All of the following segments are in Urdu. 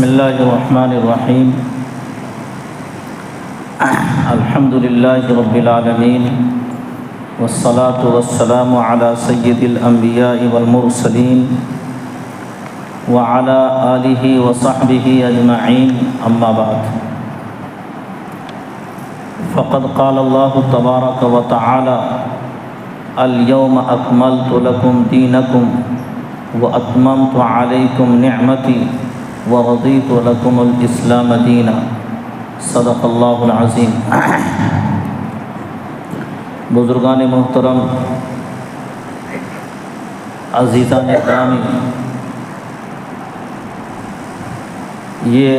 بسم اللہ الرحمن الرحیم الحمد للہ رب العالمین والصلاة والسلام علی سید الانبیاء والمرسلین وعلی آلہ وصحبہ اجمعین اما بعد فقد قال اللہ تبارک و تعالی اليوم اکملت لکم دینکم واتممت علیکم نعمتی ورضیت لکم الاسلام دینا صدق اللہ العظیم۔ بزرگان محترم، عزیزان گرامی، یہ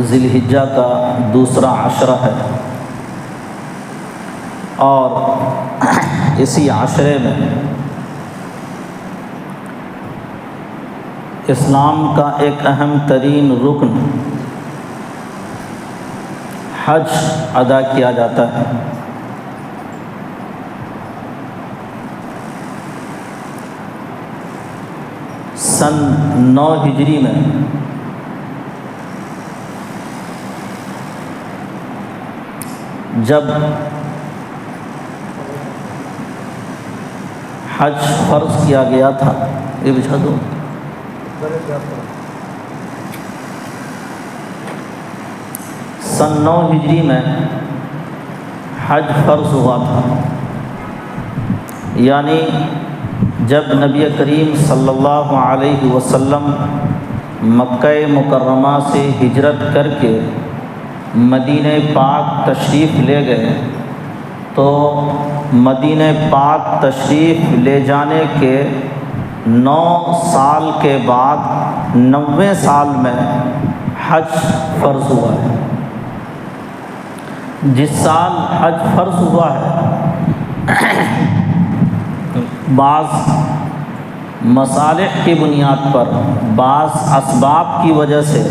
ذی الحجہ کا دوسرا عشرہ ہے اور اسی عشرے میں اسلام کا ایک اہم ترین رکن حج ادا کیا جاتا ہے۔ سن 9 ہجری میں جب حج فرض کیا گیا تھا، یہ بچھا دو، سن 9 ہجری میں حج فرض ہوا تھا، یعنی جب نبی کریم صلی اللہ علیہ وسلم مکہ مکرمہ سے ہجرت کر کے مدینہ پاک تشریف لے گئے تو مدینہ پاک تشریف لے جانے کے 9 سال کے بعد 90 سال میں حج فرض ہوا ہے۔ جس سال حج فرض ہوا ہے بعض مصالح کی بنیاد پر، بعض اسباب کی وجہ سے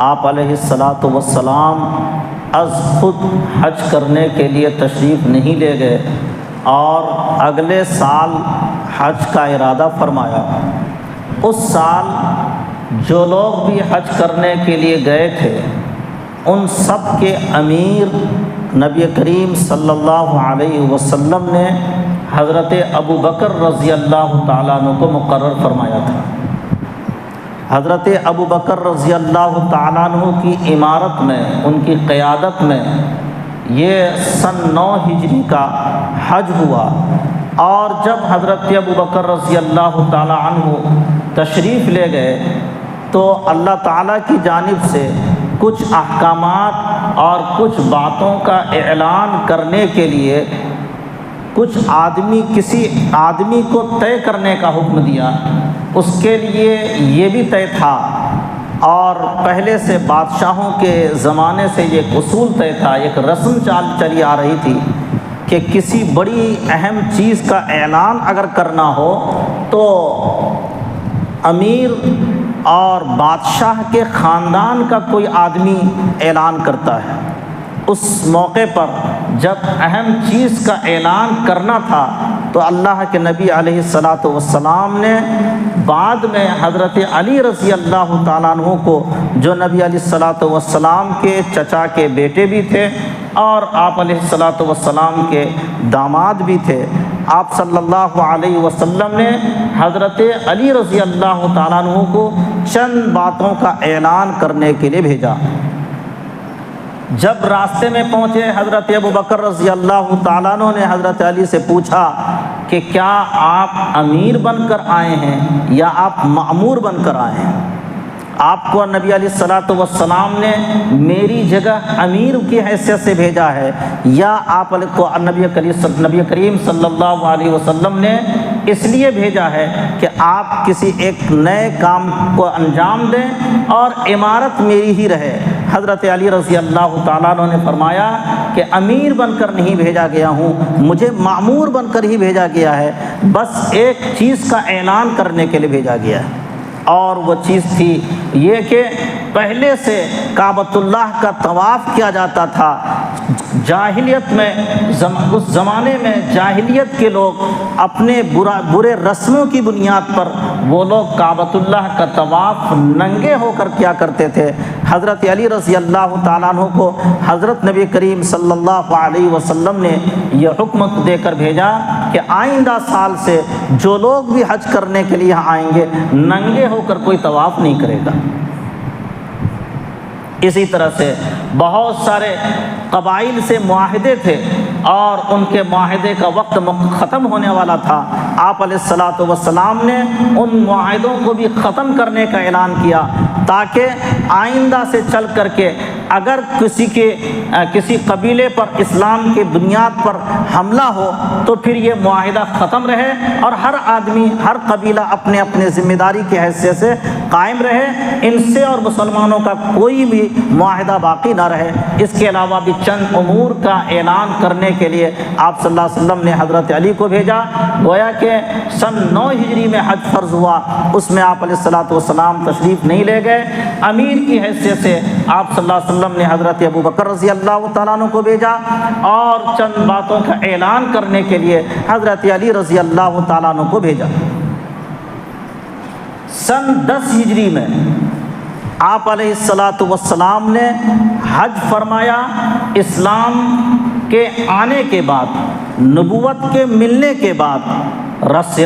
آپ علیہ الصلاۃ والسلام از خود حج کرنے کے لیے تشریف نہیں لے گئے اور اگلے سال حج کا ارادہ فرمایا۔ اس سال جو لوگ بھی حج کرنے کے لیے گئے تھے ان سب کے امیر نبی کریم صلی اللہ علیہ وسلم نے حضرت ابو بکر رضی اللہ تعالیٰ عنہ کو مقرر فرمایا تھا۔ حضرت ابو بکر رضی اللہ تعالیٰ عنہ کی امارت میں، ان کی قیادت میں یہ سن 9 ہجری کا حج ہوا، اور جب حضرت ابو بکر رضی اللہ تعالیٰ عنہ تشریف لے گئے تو اللہ تعالیٰ کی جانب سے کچھ احکامات اور کچھ باتوں کا اعلان کرنے کے لیے کسی آدمی کو طے کرنے کا حکم دیا۔ اس کے لیے یہ بھی طے تھا، اور پہلے سے بادشاہوں کے زمانے سے یہ ایک اصول طے تھا، ایک رسم چلی آ رہی تھی کہ کسی بڑی اہم چیز کا اعلان اگر کرنا ہو تو امیر اور بادشاہ کے خاندان کا کوئی آدمی اعلان کرتا ہے۔ اس موقع پر جب اہم چیز کا اعلان کرنا تھا تو اللہ کے نبی علیہ الصلاۃ والسلام نے بعد میں حضرت علی رضی اللہ تعالیٰ عنہ کو، جو نبی علیہ الصلاۃ والسلام کے چچا کے بیٹے بھی تھے اور آپ علیہ الصلاۃ والسلام کے داماد بھی تھے، آپ صلی اللہ علیہ وسلم نے حضرت علی رضی اللہ تعالیٰ عنہ کو چند باتوں کا اعلان کرنے کے لیے بھیجا۔ جب راستے میں پہنچے حضرت ابو بکر رضی اللہ تعالیٰ عنہ نے حضرت علی سے پوچھا کہ کیا آپ امیر بن کر آئے ہیں یا آپ مأمور بن کر آئے ہیں؟ آپ کو نبی علیہ الصلاۃ والسلام نے میری جگہ امیر کی حیثیت سے بھیجا ہے، یا آپ کو نبی کریم صلی اللہ علیہ وسلم نے اس لیے بھیجا ہے کہ آپ کسی ایک نئے کام کو انجام دیں اور عمارت میری ہی رہے؟ حضرت علی رضی اللہ تعالیٰ عنہ نے فرمایا کہ امیر بن کر نہیں بھیجا گیا ہوں، مجھے مأمور بن کر ہی بھیجا گیا ہے، بس ایک چیز کا اعلان کرنے کے لیے بھیجا گیا ہے، اور وہ چیز تھی یہ کہ پہلے سے کعبۃ اللہ کا طواف کیا جاتا تھا۔ جاہلیت میں، اس زمانے میں جاہلیت کے لوگ اپنے برے رسموں کی بنیاد پر وہ لوگ کعبۃ اللہ کا طواف ننگے ہو کر کیا کرتے تھے۔ حضرت علی رضی اللہ تعالیٰ عنہ کو حضرت نبی کریم صلی اللہ علیہ وسلم نے یہ حکم دے کر بھیجا کہ آئندہ سال سے جو لوگ بھی حج کرنے کے لیے آئیں گے ننگے ہو کر کوئی طواف نہیں کرے گا۔ اسی طرح سے بہت سارے قبائل سے معاہدے تھے اور ان کے معاہدے کا وقت ختم ہونے والا تھا۔ آپ علیہ الصلاۃ والسلام نے ان معاہدوں کو بھی ختم کرنے کا اعلان کیا تاکہ آئندہ سے چل کر کے اگر کسی قبیلے پر اسلام کی بنیاد پر حملہ ہو تو پھر یہ معاہدہ ختم رہے اور ہر آدمی ہر قبیلہ اپنے اپنے ذمہ داری کی حیثیت سے قائم رہے، ان سے اور مسلمانوں کا کوئی بھی معاہدہ باقی نہ رہے۔ اس کے علاوہ بھی چند امور کا اعلان کرنے کے لیے آپ صلی اللہ علیہ وسلم نے حضرت علی کو بھیجا۔ گویا کہ سن 9 ہجری میں حج فرض ہوا، اس میں آپ علیہ الصلاۃ والسلام تشریف نہیں لے گئے۔ امیر کی حیثیت سے آپ صلی اللہ علیہ وسلم نے حضرت ابو بکر رضی اللہ تعالیٰ عنہ کو بھیجا اور چند باتوں کا اعلان کرنے کے لیے حضرت علی رضی اللہ تعالیٰ عنہ کو بھیجا۔ سن 10 ہجری میں آپ علیہ الصلاۃ والسلام نے حج فرمایا۔ اسلام کے آنے کے بعد، نبوت کے ملنے کے بعد،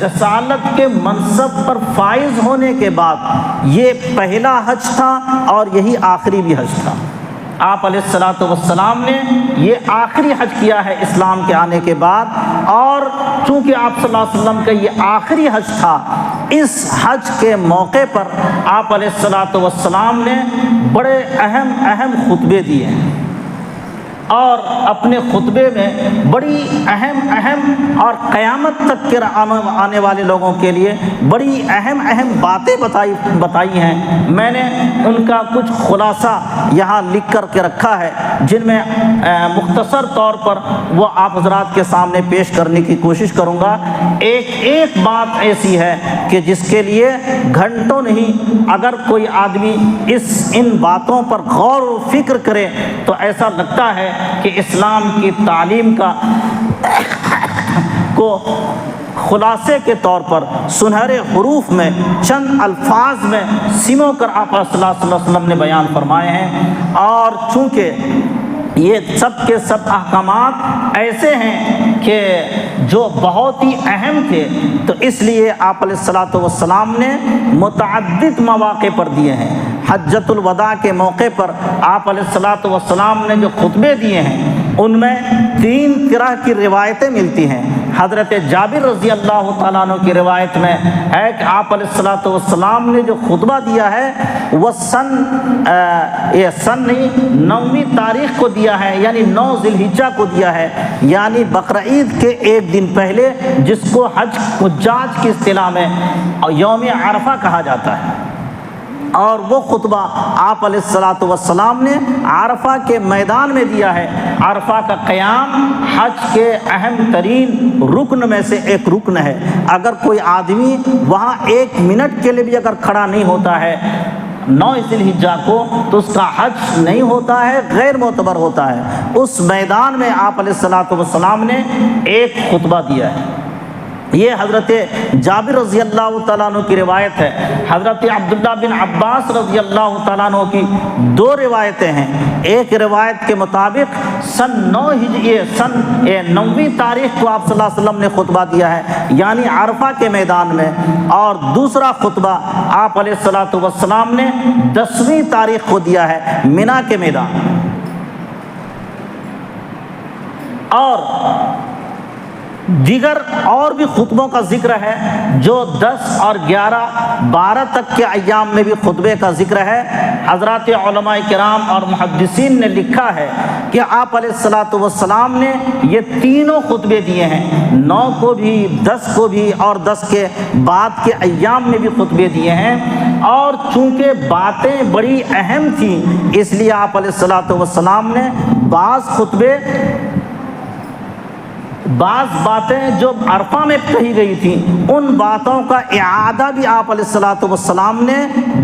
رسالت کے منصب پر فائز ہونے کے بعد یہ پہلا حج تھا اور یہی آخری بھی حج تھا۔ آپ علیہ الصلاۃ والسلام نے یہ آخری حج کیا ہے اسلام کے آنے کے بعد، اور چونکہ آپ صلی اللہ علیہ وسلم کا یہ آخری حج تھا، اس حج کے موقع پر آپ علیہ الصلاۃ والسلام نے بڑے اہم خطبے دیے ہیں اور اپنے خطبے میں بڑی اہم اور قیامت تک کے آنے والے لوگوں کے لیے بڑی اہم باتیں بتائی ہیں۔ میں نے ان کا کچھ خلاصہ یہاں لکھ کر کے رکھا ہے، جن میں مختصر طور پر وہ آپ حضرات کے سامنے پیش کرنے کی کوشش کروں گا۔ ایک بات ایسی ہے کہ جس کے لیے گھنٹوں نہیں، اگر کوئی آدمی ان باتوں پر غور و فکر کرے تو ایسا لگتا ہے کہ اسلام کی تعلیم کو خلاصے کے طور پر سنہرے حروف میں چند الفاظ میں سمو کر آپ صلی اللہ علیہ وسلم نے بیان فرمائے ہیں، اور چونکہ یہ سب کے سب احکامات ایسے ہیں کہ جو بہت ہی اہم تھے، تو اس لیے آپ علیہ الصلاۃ والسلام نے متعدد مواقع پر دیے ہیں۔ حجۃ الوداع کے موقع پر آپ علیہ الصلاۃ والسلام نے جو خطبے دیے ہیں ان میں 3 طرح کی روایتیں ملتی ہیں۔ حضرت جابر رضی اللہ تعالیٰ عنہ کی روایت میں ہے کہ آپ علیہ الصلاۃ والسلام نے جو خطبہ دیا ہے وہ سن 9ویں تاریخ کو دیا ہے، یعنی 9 ذی الحجہ کو دیا ہے، یعنی بقرعید کے ایک دن پہلے، جس کو حجاج کی اصطلاح میں یوم عرفہ کہا جاتا ہے۔ اور وہ خطبہ آپ علیہ الصلاۃ والسلام نے عرفہ کے میدان میں دیا ہے۔ عرفہ کا قیام حج کے اہم ترین رکن میں سے ایک رکن ہے۔ اگر کوئی آدمی وہاں 1 منٹ کے لیے بھی اگر کھڑا نہیں ہوتا ہے 9 ذی الحجہ کو، تو اس کا حج نہیں ہوتا ہے، غیر معتبر ہوتا ہے۔ اس میدان میں آپ علیہ الصلاۃ والسلام نے ایک خطبہ دیا ہے۔ یہ حضرت جابر رضی اللہ تعالیٰ عنہ کی روایت ہے۔ حضرت عبداللہ بن عباس رضی اللہ تعالیٰ عنہ کی 2 روایتیں ہیں۔ ایک روایت کے مطابق سن 9ویں تاریخ کو آپ صلی اللہ علیہ وسلم نے خطبہ دیا ہے، یعنی عرفہ کے میدان میں، اور دوسرا خطبہ آپ علیہ الصلاۃ والسلام نے 10ویں تاریخ کو دیا ہے، مینا کے میدان۔ اور دیگر اور بھی خطبوں کا ذکر ہے جو 10 اور 11 12 تک کے ایام میں بھی خطبے کا ذکر ہے۔ حضرات علماء کرام اور محدثین نے لکھا ہے کہ آپ علیہ الصلاۃ والسلام نے یہ تینوں خطبے دیے ہیں، 9 کو بھی، 10 کو بھی، اور 10 کے بعد کے ایام میں بھی خطبے دیے ہیں۔ اور چونکہ باتیں بڑی اہم تھیں، اس لیے آپ علیہ الصلاۃ والسلام نے بعض خطبے بعض باتیں جو عرفہ میں کہی گئی تھیں ان باتوں کا اعادہ بھی آپ علیہ الصلوۃ والسلام نے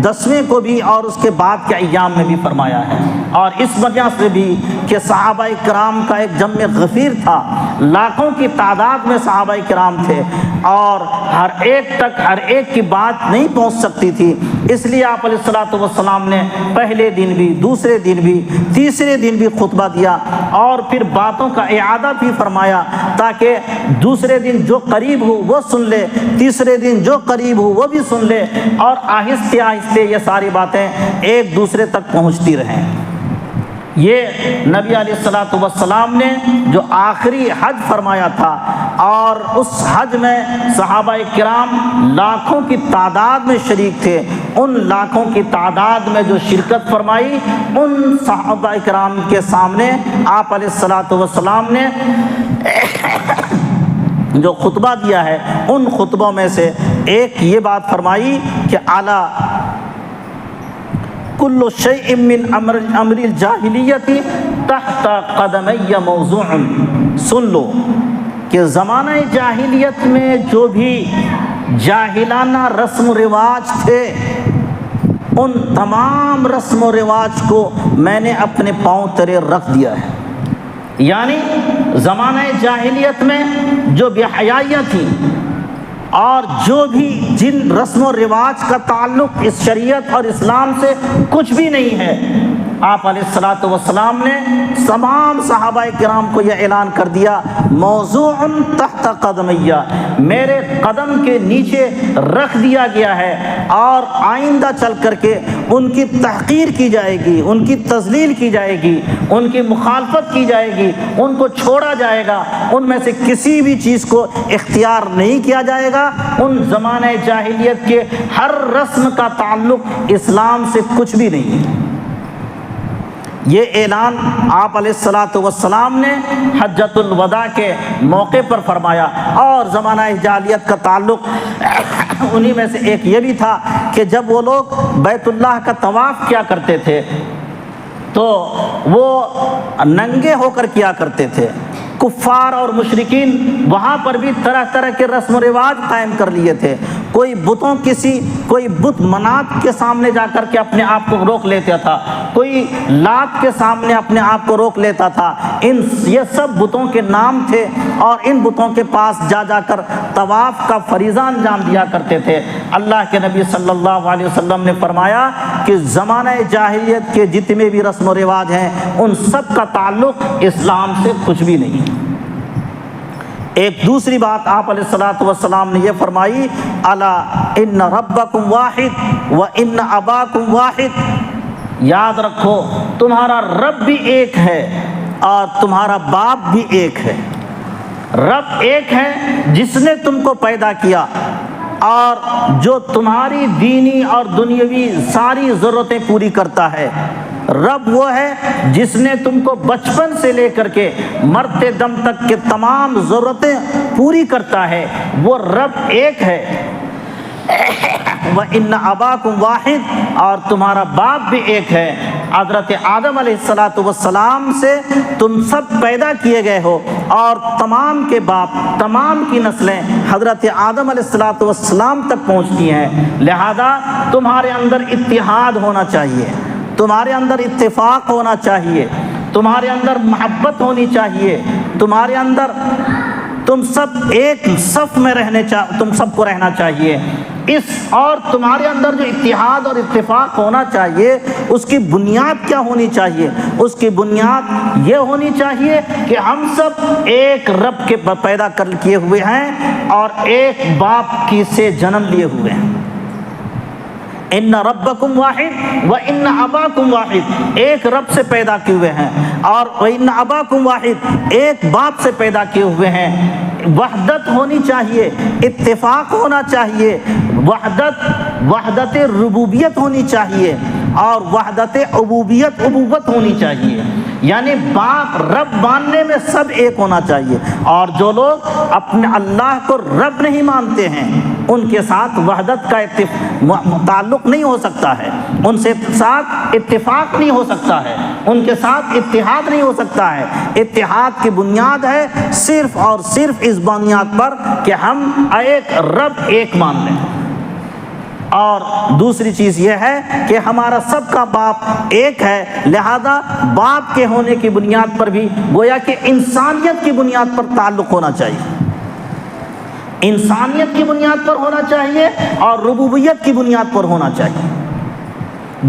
10ویں کو بھی اور اس کے بعد کے ایام میں بھی فرمایا ہے۔ اور اس وجہ سے بھی کہ صحابہ کرام کا ایک جمع غفیر تھا، لاکھوں کی تعداد میں صحابہ کرام تھے اور ہر ایک تک ہر ایک کی بات نہیں پہنچ سکتی تھی، اس لیے آپ علیہ الصلوۃ والسلام نے پہلے دن بھی، دوسرے دن بھی، تیسرے دن بھی خطبہ دیا اور پھر باتوں کا اعادہ بھی فرمایا تاکہ دوسرے دن جو قریب ہو وہ سن لے، تیسرے دن جو قریب ہو وہ بھی سن لے، اور آہستہ آہستہ یہ ساری باتیں ایک دوسرے تک پہنچتی رہیں۔ یہ نبی علیہ الصلوۃ والسلام نے جو آخری حج فرمایا تھا اور اس حج میں صحابہ کرام لاکھوں کی تعداد میں شریک تھے، ان لاکھوں کی تعداد میں جو شرکت فرمائی ان صحابہ کرام کے سامنے آپ علیہ الصلوۃ والسلام نے جو خطبہ دیا ہے ان خطبوں میں سے ایک یہ بات فرمائی کہ اعلیٰ کل شیء من امر الجاہلیت تحت قدمی موضوع، سن لو کہ زمانہ جاہلیت میں جو بھی جاہلانہ رسم و رواج تھے ان تمام رسم و رواج کو میں نے اپنے پاؤں تلے رکھ دیا ہے۔ یعنی زمانہ جاہلیت میں جو بے حیائیاں تھیں اور جو بھی جن رسم و رواج کا تعلق اس شریعت اور اسلام سے کچھ بھی نہیں ہے، آپ علیہ الصلوۃ والسلام نے تمام صحابہ کرام کو یہ اعلان کر دیا، موضوع تحت قدمیہ، میرے قدم کے نیچے رکھ دیا گیا ہے اور آئندہ چل کر کے ان کی تحقیر کی جائے گی، ان کی تذلیل کی جائے گی، ان کی مخالفت کی جائے گی، ان کو چھوڑا جائے گا، ان میں سے کسی بھی چیز کو اختیار نہیں کیا جائے گا۔ ان زمانہ جاہلیت کے ہر رسم کا تعلق اسلام سے کچھ بھی نہیں ہے۔ یہ اعلان آپ علیہ الصلوۃ والسلام نے حجۃ الوداع کے موقع پر فرمایا، اور زمانہ جاہلیت کا تعلق انہی میں سے ایک یہ بھی تھا کہ جب وہ لوگ بیت اللہ کا طواف کیا کرتے تھے تو وہ ننگے ہو کر کیا کرتے تھے۔ کفار اور مشرکین وہاں پر بھی طرح طرح کے رسم و رواج قائم کر لیے تھے، کوئی بت منات کے سامنے جا کر کے اپنے آپ کو روک لیتا تھا، کوئی لات کے سامنے اپنے آپ کو روک لیتا تھا، یہ سب بتوں کے نام تھے اور ان بتوں کے پاس جا کر طواف کا فریضہ انجام دیا کرتے تھے۔ اللہ کے نبی صلی اللہ علیہ وسلم نے فرمایا کہ زمانہ جاہلیت کے جتنے بھی رسم و رواج ہیں ان سب کا تعلق اسلام سے کچھ بھی نہیں۔ ایک دوسری بات آپ علیہ الصلوۃ والسلام نے یہ فرمائی، الا ان ربکم واحد و ان اباکم واحد، یاد رکھو تمہارا رب بھی ایک ہے اور تمہارا باپ بھی ایک ہے۔ رب ایک ہے جس نے تم کو پیدا کیا اور جو تمہاری دینی اور دنیاوی ساری ضرورتیں پوری کرتا ہے۔ رب وہ ہے جس نے تم کو بچپن سے لے کر کے مرتے دم تک کے تمام ضرورتیں پوری کرتا ہے، وہ رب ایک ہے۔ وَإِنَّ أَبَاكُمْ وَاحِدٌ، اور تمہارا باپ بھی ایک ہے۔ حضرت آدم علیہ الصلوۃ والسلام سے تم سب پیدا کیے گئے ہو اور تمام کے باپ، تمام کی نسلیں حضرت آدم علیہ الصلوۃ والسلام تک پہنچتی ہیں، لہذا تمہارے اندر اتحاد ہونا چاہیے، تمہارے اندر اتفاق ہونا چاہیے، تمہارے اندر محبت ہونی چاہیے، تمہارے اندر تم سب ایک صف میں تم سب کو رہنا چاہیے۔ اور تمہارے اندر جو اتحاد اور اتفاق ہونا چاہیے اس کی بنیاد کیا ہونی چاہیے؟ اس کی بنیاد یہ ہونی چاہیے کہ ہم سب ایک رب کے پیدا کیے ہوئے ہیں اور ایک باپ کی سے جنم لیے ہوئے ہیں۔ ان ربکم واحد و ان اباکم واحد، ایک رب سے پیدا کیے ہوئے ہیں اور ان اباکم واحد، ایک باپ سے پیدا کیے ہوئے ہیں۔ وحدت ہونی چاہیے، اتفاق ہونا چاہیے، وحدت ربوبیت ہونی چاہیے، اور وحدت ابوت ہونی چاہیے، یعنی باپ رب ماننے میں سب ایک ہونا چاہیے۔ اور جو لوگ اپنے اللہ کو رب نہیں مانتے ہیں ان کے ساتھ وحدت کا تعلق نہیں ہو سکتا ہے، ان سے ساتھ اتفاق نہیں ہو سکتا ہے، ان کے ساتھ اتحاد نہیں ہو سکتا ہے۔ اتحاد کی بنیاد ہے صرف اور صرف اس بنیاد پر کہ ہم ایک رب ایک مان لیں، اور دوسری چیز یہ ہے کہ ہمارا سب کا باپ ایک ہے، لہذا باپ کے ہونے کی بنیاد پر بھی گویا کہ انسانیت کی بنیاد پر تعلق ہونا چاہیے، انسانیت کی بنیاد پر ہونا چاہیے اور ربوبیت کی بنیاد پر ہونا چاہیے۔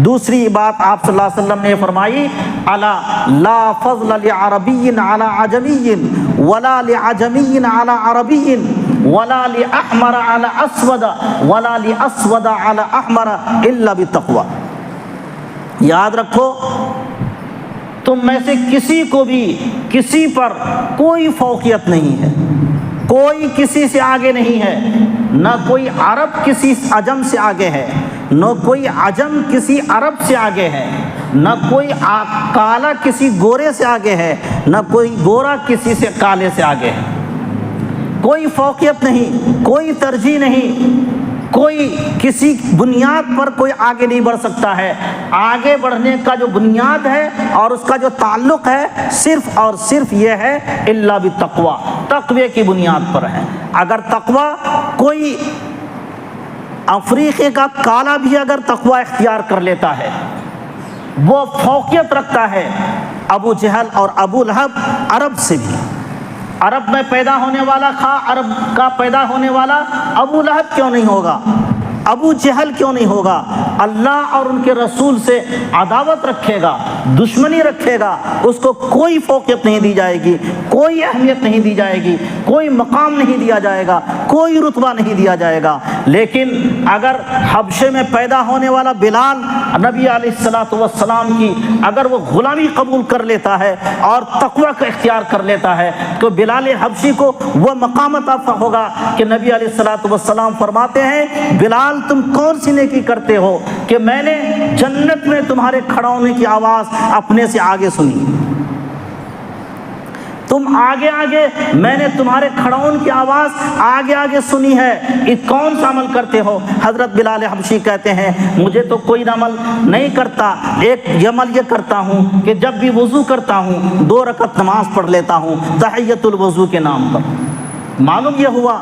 دوسری بات آپ صلی اللہ علیہ وسلم نے فرمائی، الا لا فضل لعربی علی عجمی ولا لعجمی علی عربی ولا لأحمر علی اسود ولا لأسود علی احمر الا بالتقوی۔ یاد رکھو تم میں سے کسی کو بھی کسی پر کوئی فوقیت نہیں ہے، کوئی کسی سے آگے نہیں ہے، نہ کوئی عرب کسی عجم سے آگے ہے، نہ کوئی عجم کسی عرب سے آگے ہے، نہ کوئی کالا کسی گورے سے آگے ہے، نہ کوئی گورا کسی سے کالے سے آگے ہے۔ کوئی فوقیت نہیں، کوئی ترجیح نہیں، کوئی کسی بنیاد پر کوئی آگے نہیں بڑھ سکتا ہے۔ آگے بڑھنے کا جو بنیاد ہے اور اس کا جو تعلق ہے صرف اور صرف یہ ہے الا بالتقوی، تقوی کی بنیاد پر ہے۔ اگر تقوی، کوئی افریقے کا کالا بھی اگر تقوی اختیار کر لیتا ہے، وہ فوقیت رکھتا ہے ابو جہل اور ابو لہب عرب سے بھی۔ عرب میں پیدا ہونے والا عرب کا پیدا ہونے والا ابو لہب کیوں نہیں ہوگا، ابو جہل کیوں نہیں ہوگا؟ اللہ اور ان کے رسول سے عداوت رکھے گا، دشمنی رکھے گا، اس کو کوئی فوقیت نہیں دی جائے گی، کوئی اہمیت نہیں دی جائے گی، کوئی مقام نہیں دیا جائے گا، کوئی رتبہ نہیں دیا جائے گا۔ لیکن اگر حبشے میں پیدا ہونے والا بلال نبی علیہ الصلوۃ والسلام کی اگر وہ غلامی قبول کر لیتا ہے اور تقوی کا اختیار کر لیتا ہے تو بلال حبشی کو وہ مقام عطا ہوگا کہ نبی علیہ الصلوۃ والسلام فرماتے ہیں، بلال تم کون سی نیکی کرتے ہو کہ میں نے جنت میں تمہارے کھڑا ہونے کی آواز اپنے سے آگے سنی، تم آگے آگے، میں نے تمہارے کھڑا ہونے کی آواز آگے آگے سنی ہے، یہ کون سا عمل کرتے ہو؟ حضرت بلال حبشی کہتے ہیں مجھے تو کوئی عمل نہیں کرتا، ایک عمل یہ کرتا ہوں کہ جب بھی وضو کرتا ہوں 2 رکعت نماز پڑھ لیتا ہوں تحیۃ الوضو کے نام پر۔ معلوم یہ ہوا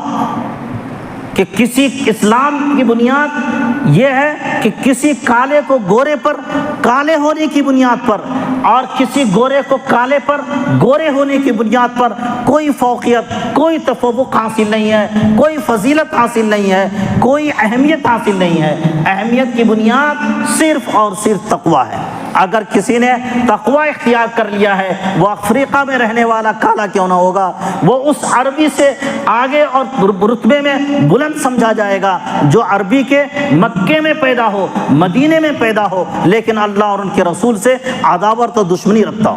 کہ کسی اسلام کی بنیاد یہ ہے کہ کسی کالے کو گورے پر کالے ہونے کی بنیاد پر اور کسی گورے کو کالے پر گورے ہونے کی بنیاد پر کوئی فوقیت، کوئی تفوق حاصل نہیں ہے، کوئی فضیلت حاصل نہیں ہے، کوئی اہمیت حاصل نہیں ہے۔ اہمیت کی بنیاد صرف اور صرف تقوی ہے۔ اگر کسی نے تقوی اختیار کر لیا ہے، وہ افریقہ میں رہنے والا کالا کیوں نہ ہوگا، وہ اس عربی سے آگے اور رتبے میں بلند سمجھا جائے گا جو عربی کے مکے میں پیدا ہو، مدینے میں پیدا ہو، لیکن اللہ اور ان کے رسول سے عداوت و دشمنی رکھتا ہو۔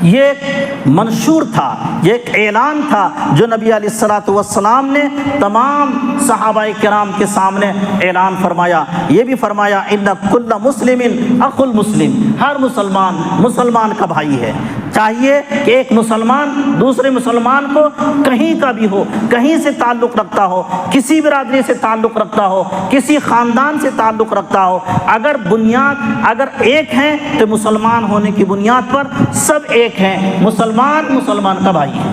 یہ ایک منشور تھا، یہ ایک اعلان تھا جو نبی علیہ الصلوۃ والسلام نے تمام صحابہ کرام کے سامنے اعلان فرمایا۔ یہ بھی فرمایا ان کل مسلم اخو المسلم، ہر مسلمان مسلمان کا بھائی ہے۔ چاہیے کہ ایک مسلمان دوسرے مسلمان کو کہیں کا بھی ہو، کہیں سے تعلق رکھتا ہو، کسی برادری سے تعلق رکھتا ہو، کسی خاندان سے تعلق رکھتا ہو، اگر بنیاد اگر ایک ہیں تو مسلمان ہونے کی بنیاد پر سب ایک ہیں، مسلمان مسلمان کا بھائی ہے۔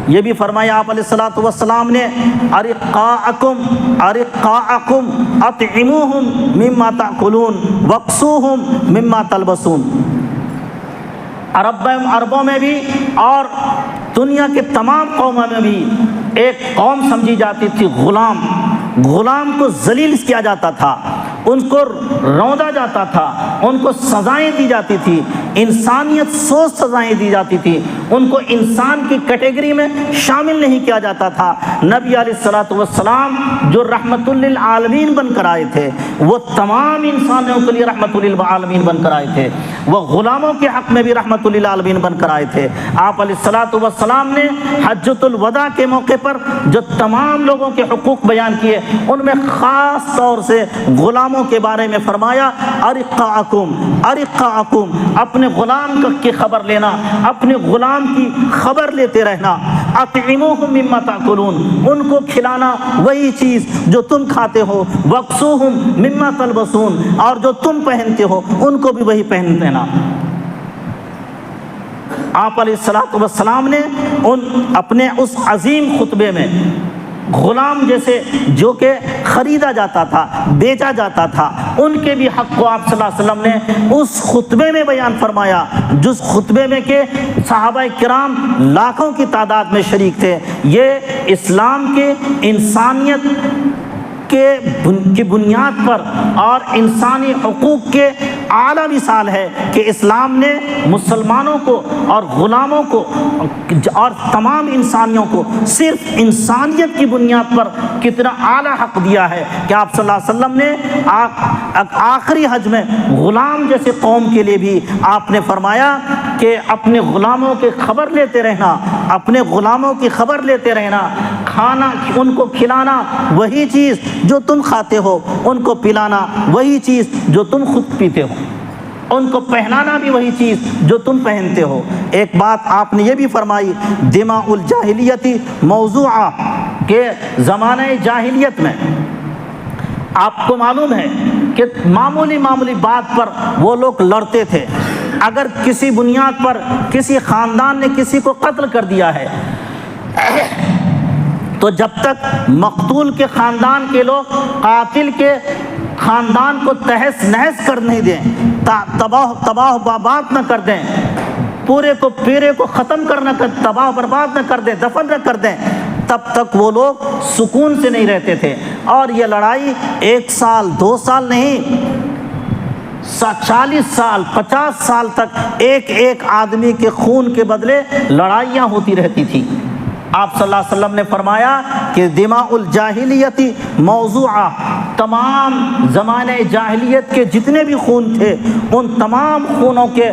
یہ بھی فرمایا آپ علیہ الصلوۃ والسلام نے ارقاءکم اطعموہم مما تاکلون واکسوہم مما تلبسون۔ عربوں میں بھی اور دنیا کے تمام قوموں میں بھی ایک قوم سمجھی جاتی تھی غلام۔ غلام کو ذلیل کیا جاتا تھا، ان کو روندا جاتا تھا، ان کو سزائیں دی جاتی تھی، انسانیت سوز سزائیں دی جاتی تھی، ان کو انسان کی کیٹیگری میں شامل نہیں کیا جاتا تھا۔ نبی علیہ الصلوۃ والسلام جو رحمت للعالمین بن کر آئے تھے، وہ تمام انسانوں کے لیے رحمت للعالمین بن کر آئے تھے۔ وہ غلاموں کے حق میں بھی رحمت للعالمین بن کر آئے تھے۔ آپ علیہ الصلوۃ والسلام نے حجۃ الوداع کے موقع پر جو تمام لوگوں کے حقوق بیان کیے، ان میں خاص طور سے غلاموں کے بارے میں فرمایا ارقاکم ارقاکم، اپنے غلام کی خبر لینا، اپنے غلام کی خبر لیتے رہنا، اطعموہم مما تاکلون، ان کو کھلانا وہی چیز جو تم کھاتے ہو، وکسوہم مما تلبسون، اور جو تم پہنتے ہو ان کو بھی وہی پہن دینا۔ آپ علیہ الصلوۃ والسلام نے اپنے اس عظیم خطبے میں غلام جیسے جو کہ خریدا جاتا تھا، بیچا جاتا تھا، ان کے بھی حق کو آپ صلی اللہ علیہ وسلم نے اس خطبے میں بیان فرمایا، جس خطبے میں کہ صحابہ کرام لاکھوں کی تعداد میں شریک تھے۔ یہ اسلام کے انسانیت کی بنیاد پر اور انسانی حقوق کے اعلیٰ مثال ہے کہ اسلام نے مسلمانوں کو اور غلاموں کو اور تمام انسانیوں کو صرف انسانیت کی بنیاد پر کتنا اعلیٰ حق دیا ہے کہ آپ صلی اللہ علیہ وسلم نے آخری حج میں غلام جیسے قوم کے لیے بھی آپ نے فرمایا کہ اپنے غلاموں کی خبر لیتے رہنا، اپنے غلاموں کی خبر لیتے رہنا، کھانا ان کو کھلانا وہی چیز جو تم کھاتے ہو، ان کو پلانا وہی چیز جو تم خود پیتے ہو، ان کو پہنانا بھی وہی چیز جو تم پہنتے ہو۔ ایک بات آپ نے یہ بھی فرمائی، دماء الجاہلیتی موضوعہ، کہ زمانہ جاہلیت میں آپ کو معلوم ہے کہ معمولی بات پر وہ لوگ لڑتے تھے۔ اگر کسی بنیاد پر کسی خاندان نے کسی کو قتل کر دیا ہے تو جب تک مقتول کے خاندان کے لوگ قاتل کے خاندان کو تہس نہس کر نہیں دیں، تباہ برباد نہ کر دیں، پورے کو ختم کرنا، تباہ برباد نہ کر دیں، دفن نہ کر دیں، تب تک وہ لوگ سکون سے نہیں رہتے تھے۔ اور یہ لڑائی 1 سال 2 سال نہیں، 40 سال 50 سال تک ایک آدمی کے خون کے بدلے لڑائیاں ہوتی رہتی تھی۔ آپ صلی اللہ علیہ وسلم نے فرمایا کہ دماء الجاہلیتی موضوعہ، تمام زمانہ جاہلیت کے جتنے بھی خون تھے ان تمام خونوں کے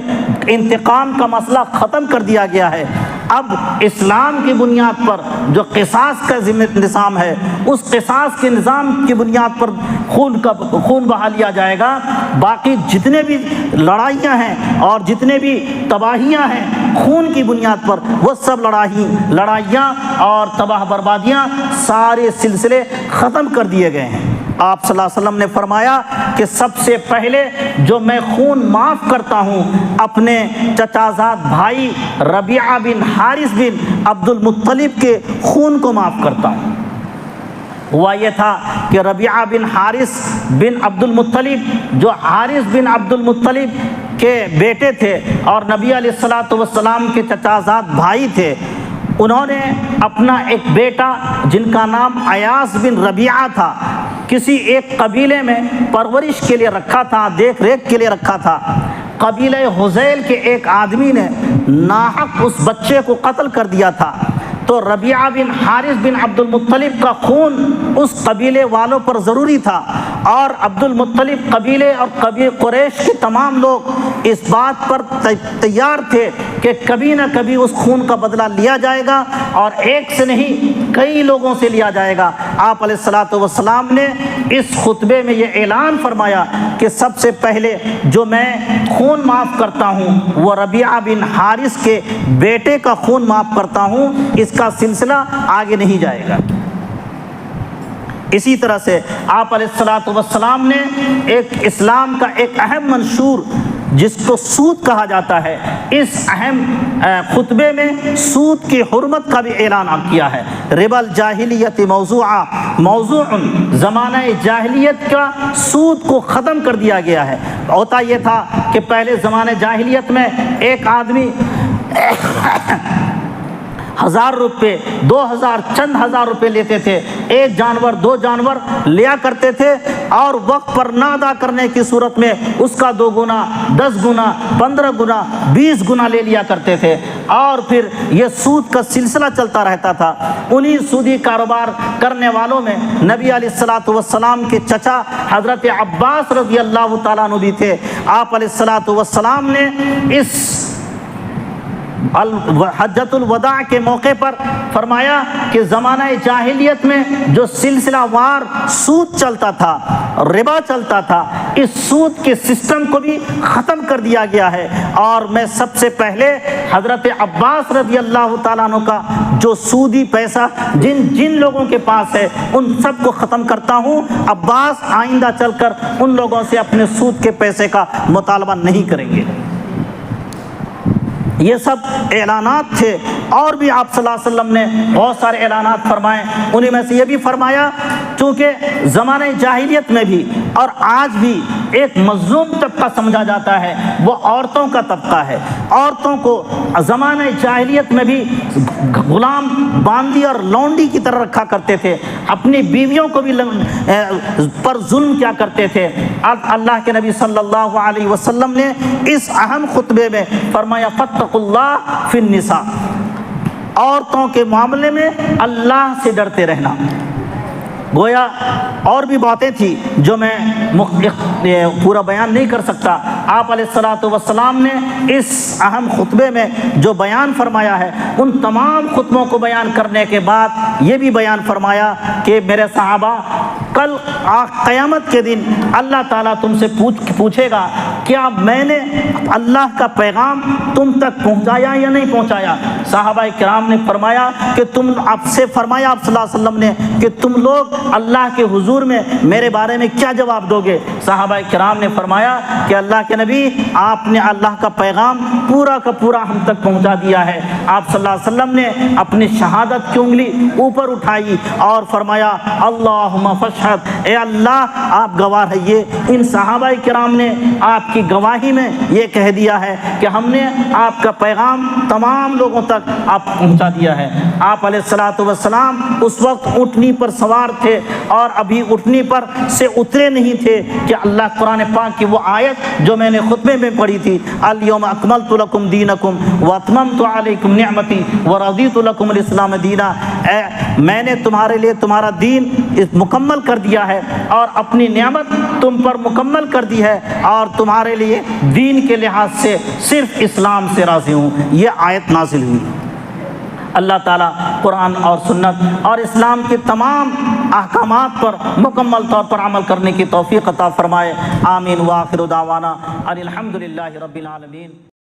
انتقام کا مسئلہ ختم کر دیا گیا ہے۔ اب اسلام کی بنیاد پر جو قصاص کا نظام ہے، اس قصاص کے نظام کی بنیاد پر خون بہا لیا جائے گا۔ باقی جتنے بھی لڑائیاں ہیں اور جتنے بھی تباہیاں ہیں خون کی بنیاد پر، وہ سب لڑائیاں اور تباہ بربادیاں سارے سلسلے ختم کر دیے گئے ہیں۔ آپ صلی اللہ علیہ وسلم نے فرمایا کہ سب سے پہلے جو میں خون معاف کرتا ہوں اپنے چچازاد بھائی ربیعہ بن حارث بن عبد المطلب کے خون کو معاف کرتا ہوں۔ ہوا یہ تھا کہ ربیعہ بن حارث بن عبد المطلب جو حارث بن عبد المطلب کے بیٹے تھے اور نبی علیہ الصلوۃ والسلام کے چچازاد بھائی تھے، انہوں نے اپنا ایک بیٹا جن کا نام ایاس بن ربیعہ تھا کسی ایک قبیلے میں پرورش کے لیے رکھا تھا، دیکھ ریکھ کے لیے رکھا تھا۔ قبیلہ حذیل کے ایک آدمی نے ناحق اس بچے کو قتل کر دیا تھا، تو ربیعہ بن حارث بن عبد المطلب کا خون اس قبیلے والوں پر ضروری تھا، اور عبد المطلب قبیلے اور قریش کے تمام لوگ اس بات پر تیار تھے کہ کبھی نہ کبھی اس خون کا بدلہ لیا جائے گا، اور ایک سے نہیں کئی لوگوں سے لیا جائے گا۔ آپ علیہ الصلوۃ والسلام نے اس خطبے میں یہ اعلان فرمایا کہ سب سے پہلے جو میں خون معاف کرتا ہوں وہ ربیعہ بن حارث کے بیٹے کا خون معاف کرتا ہوں، اس کا سلسلہ آگے نہیں جائے گا۔ اسی طرح سے آپ علیہ الصلوۃ والسلام نے ایک اسلام کا ایک اہم منشور جس کو سود کہا جاتا ہے، اس اہم خطبے میں سود کی حرمت کا بھی اعلان کیا ہے۔ ربا الجاہلیت موضوع زمانہ جاہلیت کا سود کو ختم کر دیا گیا ہے۔ ہوتا یہ تھا کہ پہلے زمانہ جاہلیت میں ایک آدمی 1000 روپے 2000 چند ہزار روپے لیتے تھے، ایک جانور 2 جانور لیا کرتے تھے اور وقت پر نہ ادا کرنے کی صورت میں اس کا 2 گنا 10 گنا 15 گنا 20 گنا لے لیا کرتے تھے، اور پھر یہ سود کا سلسلہ چلتا رہتا تھا۔ انہی سودی کاروبار کرنے والوں میں نبی علیہ الصلوۃ والسلام کے چچا حضرت عباس رضی اللہ تعالیٰ عنہ بھی تھے۔ آپ علیہ الصلوۃ والسلام نے اس حجۃ الوداع کے موقع پر فرمایا کہ زمانہ جاہلیت میں جو سلسلہ وار سود چلتا تھا، ربا چلتا تھا، اس سود کے سسٹم کو بھی ختم کر دیا گیا ہے، اور میں سب سے پہلے حضرت عباس رضی اللہ تعالیٰ عنہ کا جو سودی پیسہ جن لوگوں کے پاس ہے ان سب کو ختم کرتا ہوں۔ عباس آئندہ چل کر ان لوگوں سے اپنے سود کے پیسے کا مطالبہ نہیں کریں گے۔ یہ سب اعلانات تھے، اور بھی آپ صلی اللہ علیہ وسلم نے بہت سارے اعلانات فرمائے۔ انہیں میں سے یہ بھی فرمایا، چونکہ زمانہ جاہلیت میں بھی اور آج بھی ایک مظلوم طبقہ سمجھا جاتا ہے، وہ عورتوں کا طبقہ ہے۔ عورتوں کو زمانہ جاہلیت میں بھی غلام باندی اور لونڈی کی طرح رکھا کرتے تھے، اپنی بیویوں کو بھی پر ظلم کیا کرتے تھے۔ اللہ کے نبی صلی اللہ علیہ وسلم نے اس اہم خطبے میں فرمایا فاتقوا اللہ فی النساء، عورتوں کے معاملے میں اللہ سے ڈرتے رہنا۔ گویا اور بھی باتیں تھیں جو میں پورا بیان نہیں کر سکتا۔ آپ علیہ الصلوۃ والسلام نے اس اہم خطبے میں جو بیان فرمایا ہے، ان تمام خطبوں کو بیان کرنے کے بعد یہ بھی بیان فرمایا کہ میرے صحابہ، کل قیامت کے دن اللہ تعالیٰ تم سے پوچھے گا کیا میں نے اللہ کا پیغام تم تک پہنچایا یا نہیں پہنچایا؟ صحابہ کرام نے فرمایا کہ آپ سے فرمایا آپ صلی اللہ علیہ وسلم نے کہ تم لوگ اللہ کے حضور میں میرے بارے میں کیا جواب دو گے؟ صحابہ کرام نے فرمایا کہ اللہ کے نبی، آپ نے اللہ کا پیغام پورا کا پورا ہم تک پہنچا دیا ہے۔ آپ صلی اللہ علیہ وسلم نے اپنی شہادت کی انگلی اوپر اٹھائی اور فرمایا اللہم فاشہد، اے اللہ آپ گواہ رہیے۔ ان صحابہ کرام نے آپ کی گواہی میں یہ کہہ دیا ہے کہ ہم نے آپ کا پیغام تمام لوگوں تک آپ پہنچا دیا ہے۔ آپ علیہ الصلوۃ والسلام اس وقت اونٹنی پر سوار تھے اور ابھی اونٹنی پر سے اترے نہیں تھے کہ اللہ قرآن پاک کی وہ آیت جو میں نے خطبے میں پڑھی تھی، الیوم اکملت لکم دینکم واتممت علیکم نعمتی ورضیت لکم الاسلام دینا، میں نے تمہارے لیے تمہارا دین مکمل کر دیا ہے اور اپنی نعمت تم پر مکمل کر دی ہے، اور تمہارے لیے دین کے لحاظ سے صرف اسلام سے راضی ہوں۔ یہ آیت نازل ہوئی۔ اللہ تعالیٰ قرآن اور سنت اور اسلام کے تمام احکامات پر مکمل طور پر عمل کرنے کی توفیق عطا فرمائے۔ آمین۔ وآخر دعوانا ان الحمد للہ رب العالمین۔